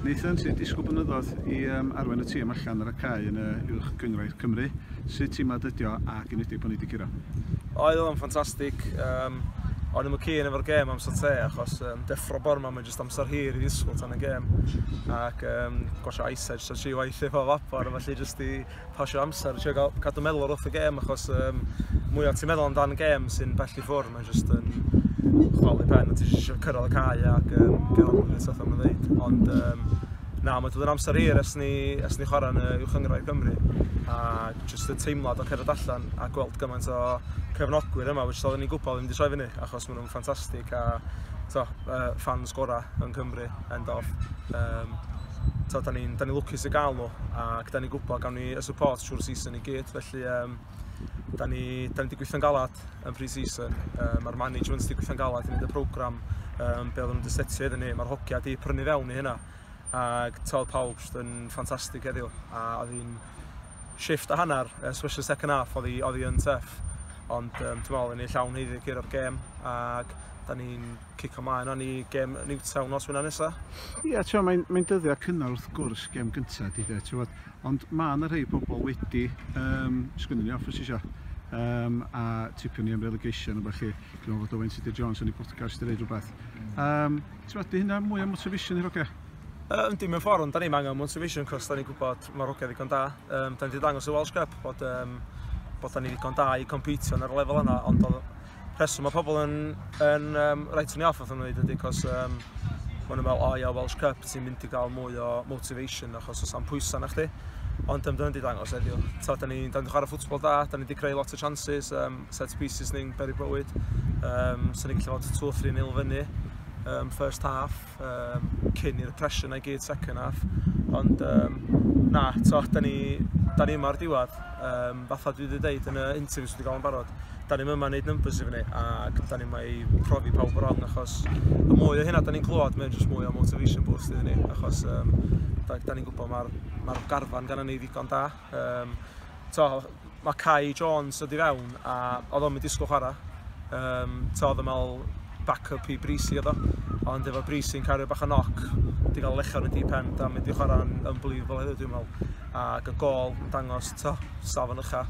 Nathan, sut disgwyl blynyddoedd i arwain y tîm allan ar y cae yn uwch Gyngrair Cymru. Sut tîm adydio ac unedig bod ni wedi giro? Oedd o'n ffantastig. O'n i'm yn cyn efo'r gêm amser te, achos deffro bor yma, mae'n just amser hir i ddisgwyl tan y gêm. Ac gosio Ice Edge, so 3 waith efo vapor, a felly just i pasio amser. Trio cadw meddwl ar wrth y gêm, achos mwyaf ti'n meddwl amdan y gêm sy'n bell i ffwrdd, mae'n just yn chwalu pen, a ti eisiau cyrraedd y cae ac gael amlwg eto am y ddeud. Ond na, mae dod yn amser hir es ni chwarae yn uwch Gyngrair Cymru. A just y teimlad o cerdded allan a gweld gymaint o cefnogwyr yma, which oedden ni'n gwybod ddim wedi troi fyny, achos maen nhw'n ffantastig a fans gorau yn Cymru, end of. Da ni'n lwcus i gael nhw, ac da ni'n gwybod gawn ni y support trwy'r season i gyd, felly da ni wedi gweithio'n galad yn pre-season. Mae'r management wedi gweithio'n galad i wneud y programme, be oedden nhw wedi setio iddyn ni, mae'r hogia wedi prynu fewn i hynna. Ac pawb yn ffantastig heddiw, a oedd hi'n shift a hanner, especially second half, oedd hi yn tough. Ond dwi'n meddwl, ni llawn heiddi gyda'r gêm, ac da ni'n cico mlaen o'n i gêm Newtown nos wyna nesaf. Ia, mae'n dyddiau cynnar wrth gwrs gêm gyntaf, ond mae yna rhai pobl wedi sgwynnu ni off os eisiau. A tipio ni am relegation o bach chi, dwi'n meddwl bod Owen City Jones yn ei podcast i reid rhywbeth. Di hynna mwy o motivation i'r hogia? Yndi, mewn ffordd, ond da ni'n angen motivation, cos da ni'n gwybod mae'r hogia ddigon da. Da ni wedi dangos y Welsh Cup bod da ni ddigon da i competio ar y lefel yna, ond rheswm mae pobl yn reit o'n i off o'n nhw, cos maen nhw'n meddwl, o ia, Welsh Cup, ti'n mynd i gael mwy o motivation, achos oes am pwysa na chdi. Ond da ni wedi dangos heddiw. Da ni wedi chwarae ffwtbol da, da ni wedi creu lot o chances, set pieces ni'n beri bywyd. So ni'n gallu fod 2-3-0 fyny. First half, cyn i'r pressure na i gyd second half, ond na, da ni yma ar diwedd, fatha dwi wedi dweud yn y interviews wedi gael yn barod, da ni yma wneud numbers i fyny, ac da ni yma i profi pawb wrong, achos y mwy o hynna da ni'n clywed, mae'n jyst mwy o motivation boost iddyn ni, achos da ni'n gwybod mae'r garfan gan ni ddigon da. Mae Kai Jones ydi fewn, a oedd o'n mynd disgwyl chwarae, oedd yn meddwl back-up i Brisi oedd o, ond efo Brisi'n cario bach o knock, wedi cael lechon y deep end a mynd i chwarae'n unbelievable heddiw dwi'n meddwl. Ac y gol dangos, safon ucha,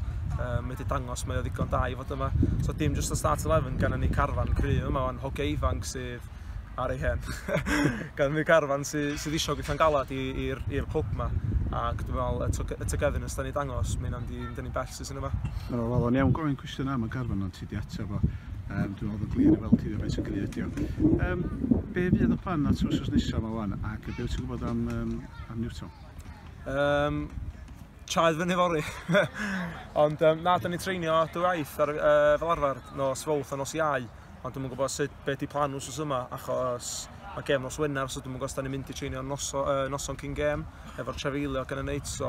wedi dangos mae o ddigon da i fod yma. So dim just o start 11, gan ni carfan cry yma, ond hogia ifanc sydd ar ei hen. Gan ni carfan sydd eisiau gweithio'n galad i'r clwb yma. Ac dwi'n meddwl, y togetherness da ni dangos, mae'n ni'n bell sydd yn yma. Wel, o'n iawn gofyn cwestiwn am y garfan ond ti di ateb o. Dwi'n meddwl yn glir i weld ti ddim yn gry ydi o. Be fydd y plan at wsos nesaf yma wan, ac be wyt ti'n gwybod am Newtown? Traedd fyny fori. Ond na, da ni'n treinio dwywaith fel arfer, nos fawth a nos iau. Ond dwi'n gwybod be di plan wsos yma, achos mae gêm nos Wener, so dwi'n gwybod os da ni'n mynd i treinio noson cyn gêm, efo'r trefeilio gan y neud, so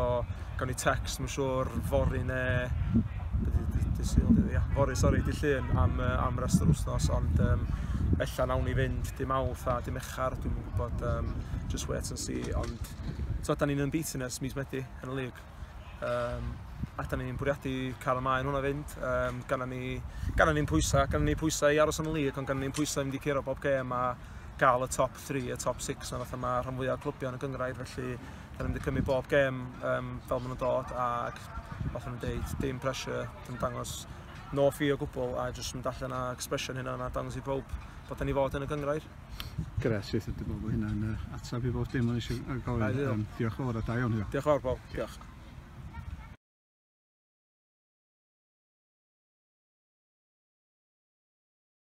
gawn ni text, mae'n siŵr, fori neu dydd llun am rest o'r wthnos, ond ella nawn ni fynd dim Mawrth a dim Mechar, dwi'n gwybod, just wait and see, ond da ni'n unbeaten mis Medi yn y lig, a da ni'n bwriadu cael ymlaen hwnna fynd, gan ni'n pwysa i aros yn y lig, ond gan ni'n pwysa i fynd i curo bob gêm a gael y top 3, y top 6 na fatha mae rhan fwyaf clwbion y Gyngrair, felly da ni'n cymryd bob gêm fel maen nhw'n dod, ac fath nhw'n dweud, dim pressure, dim dangos no fee o gwbl, a jyst mynd allan â expression hynna a dangos i bob bod ni fod yn y Gyngrair. Gres, dwi'n meddwl bod hynna'n atab i bob dim o'n eisiau gofyn. Diolch yn fawr a da iawn. Diolch yn fawr, Paul. Diolch.